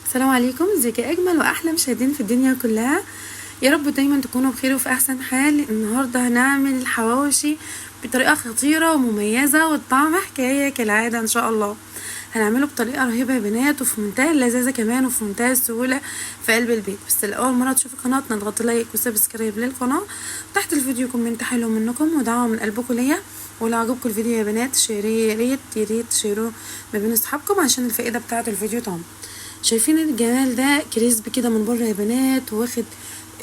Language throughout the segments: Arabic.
السلام عليكم، ازيك يا اجمل واحلى مشاهدين في الدنيا كلها. يا رب دايما تكونوا بخير وفي احسن حال. النهارده هنعمل الحواوشي بطريقه خطيره ومميزه والطعم حكايه كالعاده ان شاء الله. هنعمله بطريقه رهيبه يا بنات وفي منتهى اللذاذه كمان وفي منتهى السهوله في قلب البيت. بس لاول مره تشوفوا قناتنا اضغطوا لايك وسبسكرايب للقناه، تحت الفيديو كومنت حلو منكم ودعوه من قلبكم ليا. ولو عجبكم الفيديو يا بنات شيريه، يا ريت تشيروه ما بين اصحابكم عشان الفائده بتاعه الفيديو طبعا. شايفين الجمال ده؟ كريسبي كده من بره يا بنات، واخد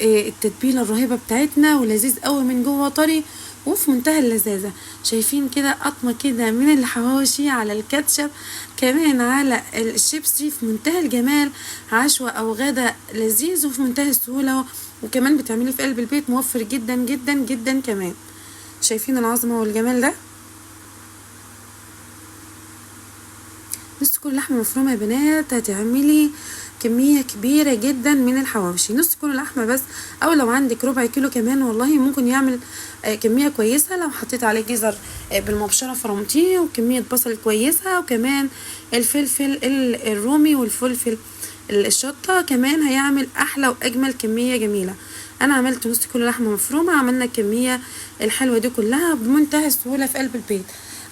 التتبيله الرهيبه بتاعتنا ولذيذ قوي من جوه طري وفي منتهى اللذاذه. شايفين كده قطمه كده من الحواوشي على الكاتشب كمان على الشيبسي في منتهى الجمال. عشوة او غدا لذيذ وفي منتهى السهوله، وكمان بتعمليه في قلب البيت موفر جدا جدا جدا كمان. شايفين العظمه والجمال ده؟ نص كيلو لحمه مفرومه يا بنات هتعملي كميه كبيره جدا من الحواوشي. نص كيلو لحمه بس، او لو عندك ربع كيلو كمان والله ممكن يعمل كميه كويسه. لو حطيت عليه جزر بالمبشره فرمتيه، وكميه بصل كويسه، وكمان الفلفل الرومي والفلفل الشطه كمان هيعمل احلى واجمل كميه جميله. انا عملت نص كيلو لحمه مفرومه، عملنا الكميه الحلوه دي كلها بمنتهى السهوله في قلب البيت.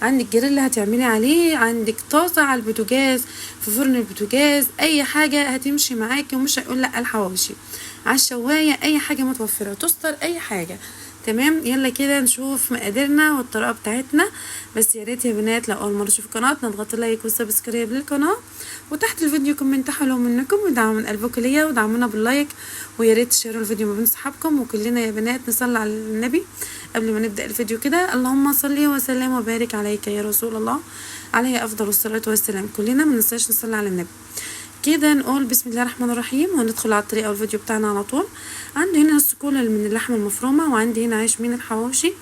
عندك جريل هتعملي عليه، عندك طاسه على البوتاجاز، في فرن البوتاجاز، اي حاجه هتمشي معاكي ومش هيقول لا. الحواوشي على الشوايه، اي حاجه متوفره، توستر، اي حاجه تمام. يلا كده نشوف مقاديرنا والطريقه بتاعتنا. بس يا ريت يا بنات لو اول مره تشوفوا قناتنا اضغطوا لايك وسبسكرايب للقناه، وتحت الفيديو كومنت حلو منكم ودعموا من قلبكم ليا ودعمونا باللايك. ويا ريت تشيروا الفيديو ما بين صحابكم. وكلنا يا بنات نصلي على النبي قبل ما نبدا الفيديو كده. اللهم صل وسلم وبارك عليك يا رسول الله، عليه افضل الصلاه والسلام. كلنا ما ننساش نصلي على النبي. كده نقول بسم الله الرحمن الرحيم وندخل على الطريقه والفيديو بتاعنا على طول. عندي هنا نص كيلو من اللحمه المفرومه، وعندي هنا عيش من الحواوشي.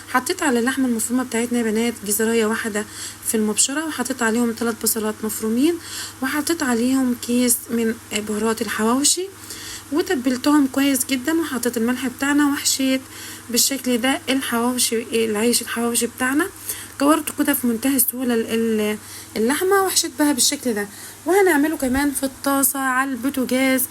حطيت على اللحمه المفرومه بتاعتنا يا بنات جزريه واحده في المبشره، وحطيت عليهم 3 بصلات مفرومين، وحطيت عليهم كيس من بهارات الحواوشي، وتبلتهم كويس جدا، وحطيت الملح بتاعنا، وحشيت بالشكل ده الحواوشي، العيش الحواوشي بتاعنا. كورته كده في منتهى السهوله اللحمه، وحشيت بها بالشكل ده. وهنعمله كمان في الطاسه على البوتاجاز،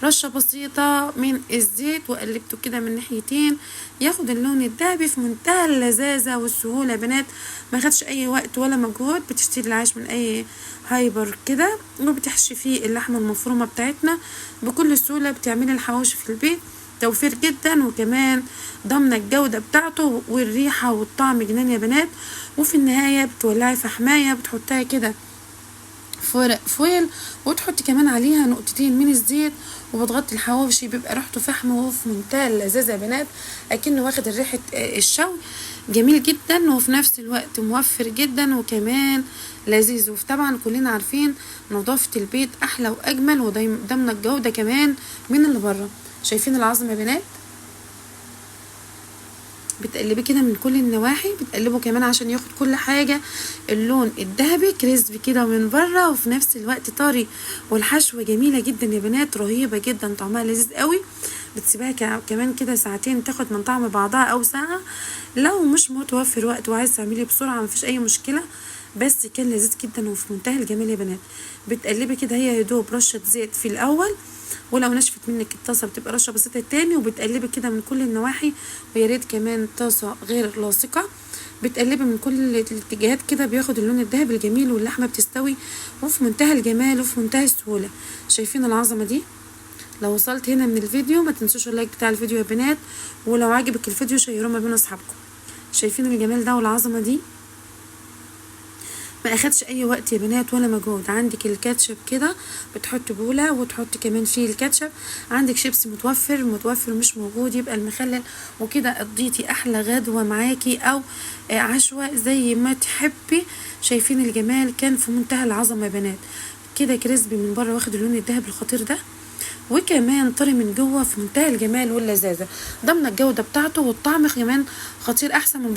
رشه بسيطه من الزيت، وقلبته كده من ناحيتين ياخد اللون الذهبي في منتهى اللذاذه والسهوله يا بنات. ما خدش اي وقت ولا مجهود. بتشتري العيش من اي هايبر كده، وبتحشي فيه اللحمه المفرومه بتاعتنا بكل سهوله. بتعملي الحواوشي في البيت توفير جدا، وكمان ضمن الجودة بتاعته والريحة والطعم جنان يا بنات. وفي النهاية بتولعي فحماية بتحطها كده في ورق فويل، وتحطي كمان عليها نقطتين من الزيت، وبتغطي الحواوشي بيبقى ريحته فحم وفي منتهى اللذاذة يا بنات، اكنه واخد ريحة الشوي. جميل جدا وفي نفس الوقت موفر جدا وكمان لذيذ. وطبعا كلنا عارفين نظافة البيت احلى واجمل وضمن الجودة كمان من اللي بره. شايفين العظم يا بنات؟ بتقلبي كده من كل النواحي، بتقلبه كمان عشان ياخد كل حاجة اللون الذهبي كريسبي كده من بره وفي نفس الوقت طري. والحشوة جميلة جدا يا بنات، رهيبة جدا، طعمها لذيذ قوي. بتسيبها كمان كده ساعتين تاخد من طعم بعضها او ساعة. لو مش متوفر وقت وعايز تعملي بسرعة مفيش اي مشكلة، بس كان لذيذ جدا وفي منتهى الجمال يا بنات. بتقلبي كده هي يدوب رشة زيت في الاول، ولو نشفت منك الطاسه بتبقى رشه بسيطه التاني، وبتقلبي كده من كل النواحي. ويا ريت كمان طاسه غير لاصقه. بتقلبي من كل الاتجاهات كده بياخد اللون الذهبي الجميل، واللحمه بتستوي وفي منتهى الجمال وفي منتهى السهوله. شايفين العظمه دي؟ لو وصلت هنا من الفيديو ما تنسوش اللايك بتاع الفيديو يا بنات، ولو عجبك الفيديو شيروه ما بين اصحابكم. شايفين الجمال ده والعظمه دي؟ ما اخدش اي وقت يا بنات ولا مجهود. عندك الكاتشب كده بتحط بوله وتحط كمان فيه الكاتشب. عندك شيبسي متوفر مش موجود يبقى المخلل، وكده قضيتي احلى غدوه معاكي او عشوه زي ما تحبي. شايفين الجمال؟ كان في منتهى العظمه يا بنات. كده كريسبي من بره واخد اللون الذهبي الخطير ده، وكمان طري من جوه في منتهى الجمال واللذاذه. ضمن الجوده بتاعته والطعم كمان خطير، احسن من